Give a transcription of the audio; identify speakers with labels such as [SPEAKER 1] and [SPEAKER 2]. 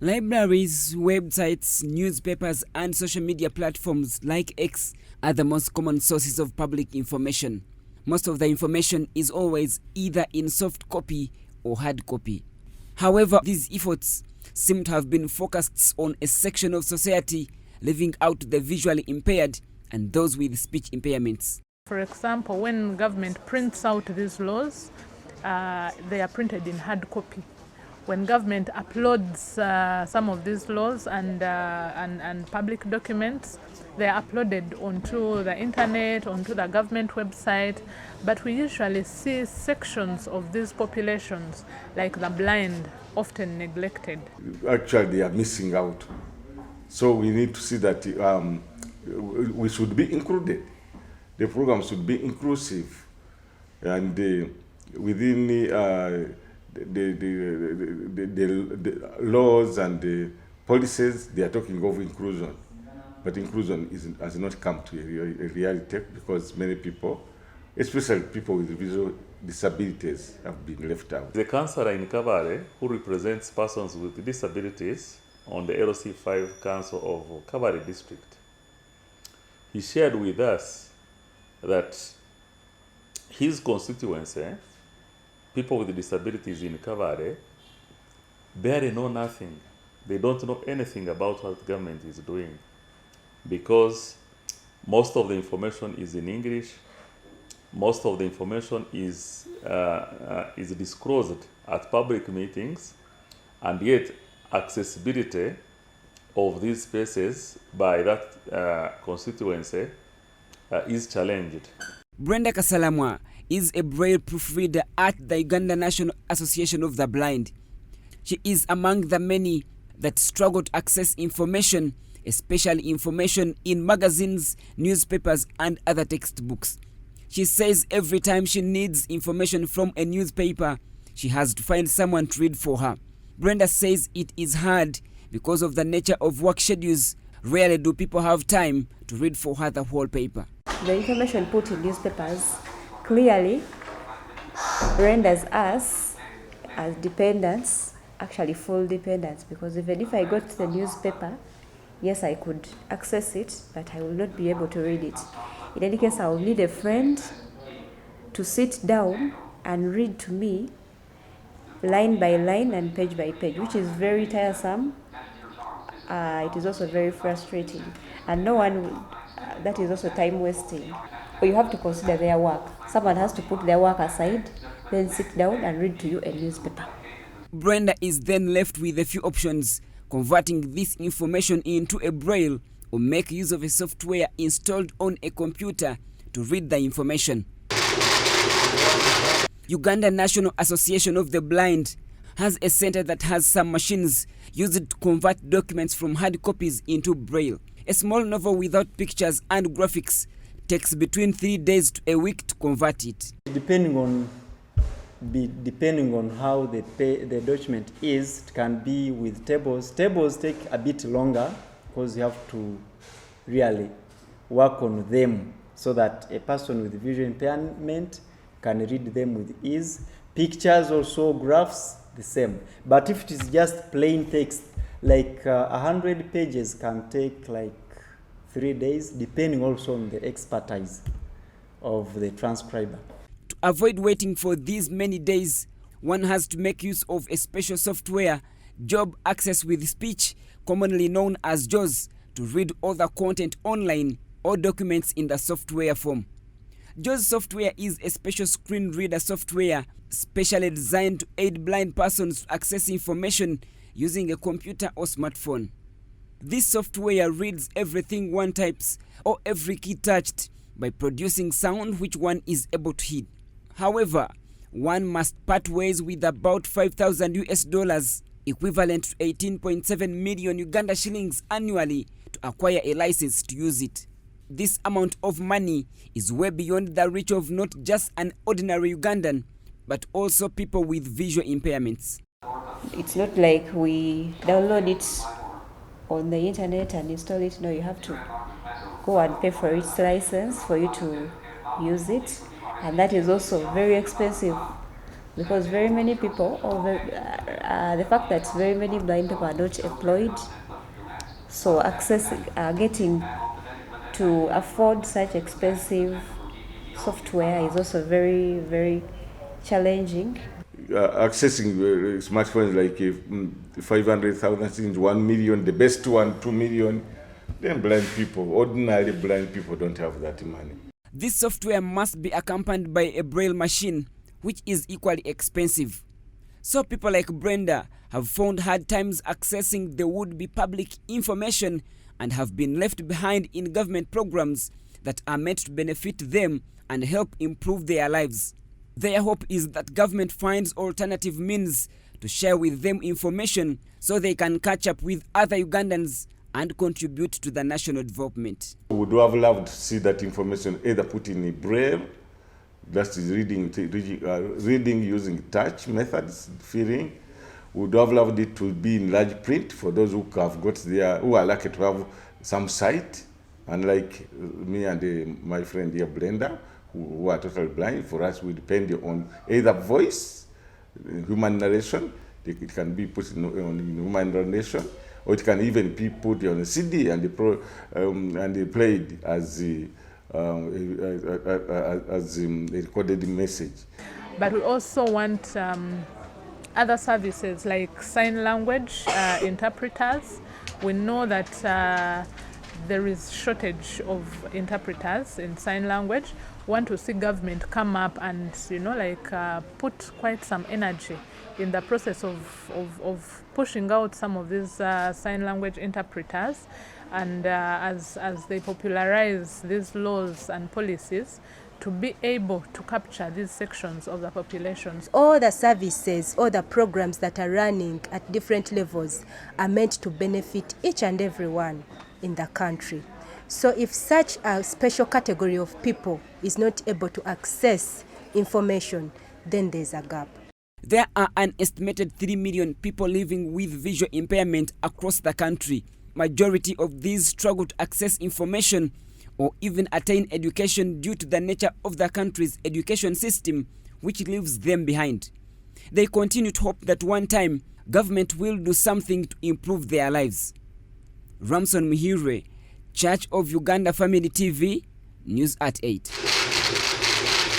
[SPEAKER 1] Libraries, websites, newspapers, and social media platforms like X are the most common sources of public information. Most of the information is always either in soft copy or hard copy. However, these efforts seem to have been focused on a section of society, leaving out the visually impaired and those with speech impairments.
[SPEAKER 2] For example, when government prints out these laws, they are printed in hard copy. When government uploads some of these laws and public documents, they are uploaded onto the internet, onto the government website, but we usually see sections of these populations, like the blind, often neglected.
[SPEAKER 3] Actually, they are missing out. So we need to see that we should be included. The program should be inclusive, and within the laws and the policies, they are talking of inclusion. But inclusion has not come to a reality because many people, especially people with visual disabilities, have been left out.
[SPEAKER 4] The councillor in Kabale, who represents persons with disabilities on the LC5 Council of Kabale District, he shared with us that his constituency, people with disabilities in Kabale, barely know nothing. They don't know anything about what the government is doing, because most of the information is in English. Most of the information is disclosed at public meetings, and yet accessibility of these spaces by that constituency is challenged.
[SPEAKER 1] Brenda Kasalamwa is a braille proofreader at the Ugandan National Association of the Blind. She is among the many that struggle to access information, especially information in magazines, newspapers, and other textbooks. She says every time she needs information from a newspaper, she has to find someone to read for her. Brenda says it is hard because of the nature of work schedules. Rarely do people have time to read for her the whole paper.
[SPEAKER 5] The information put in newspapers clearly renders us as dependents, actually full dependents, because even if I got the newspaper, yes, I could access it, but I will not be able to read it. In any case, I will need a friend to sit down and read to me line by line and page by page, which is very tiresome. It is also very frustrating, and no one that is also time wasting. But you have to consider their work. Someone has to put their work aside, then sit down and read to you a newspaper.
[SPEAKER 1] Brenda is then left with a few options: converting this information into a braille, or make use of a software installed on a computer to read the information. Ugandan National Association of the Blind has a center that has some machines used to convert documents from hard copies into braille. A small novel without pictures and graphics takes between 3 days to a week to convert it.
[SPEAKER 6] Depending on how the document is, it can be with tables. Tables take a bit longer because you have to really work on them so that a person with visual impairment can read them with ease. Pictures also, graphs, the same. But if it is just plain text, like 100 pages can take like 3 days, depending also on the expertise of the transcriber.
[SPEAKER 1] To avoid waiting for these many days, one has to make use of a special software, Job Access with Speech, commonly known as JAWS, to read all the content online or documents in the software form. JAWS software is a special screen reader software specially designed to aid blind persons to access information using a computer or smartphone. This software reads everything one types or every key touched by producing sound which one is able to hear. However, one must part ways with about $5,000 equivalent to 18.7 million Uganda shillings annually to acquire a license to use it. This amount of money is way beyond the reach of not just an ordinary Ugandan, but also people with visual impairments.
[SPEAKER 5] It's not like we download it on the internet and install it. No, you have to go and pay for its license for you to use it, and that is also very expensive because very many people, or the fact that very many blind people are not employed, so getting to afford such expensive software is also very, very challenging.
[SPEAKER 3] Accessing smartphones like 500,000, 1 million, the best one, 2 million. Then blind people, ordinary blind people don't have that money.
[SPEAKER 1] This software must be accompanied by a braille machine, which is equally expensive. So people like Brenda have found hard times accessing the would-be public information and have been left behind in government programs that are meant to benefit them and help improve their lives. Their hope is that government finds alternative means to share with them information so they can catch up with other Ugandans and contribute to the national development.
[SPEAKER 3] We would have loved to see that information either put in a braille, that is reading using touch methods, feeling. We would have loved it to be in large print for those who have got there, who are lucky to have some sight, unlike me and my friend here, Brenda, who are totally blind. For us, we depend on either voice, human narration. It can be put on human narration, or it can even be put on a CD and played as a recorded message.
[SPEAKER 2] But we also want other services like sign language interpreters. We know that there is shortage of interpreters in sign language. We want to see government come up and put quite some energy in the process of pushing out some of these sign language interpreters, and as they popularize these laws and policies, to be able to capture these sections of the populations.
[SPEAKER 7] All the services, all the programs that are running at different levels are meant to benefit each and everyone in the country. So if such a special category of people is not able to access information, then there's a gap.
[SPEAKER 1] There are an estimated 3 million people living with visual impairment across the country. Majority of these struggle to access information or even attain education due to the nature of the country's education system, which leaves them behind. They continue to hope that one time government will do something to improve their lives. Ramson, Church of Uganda Family TV, News at 8.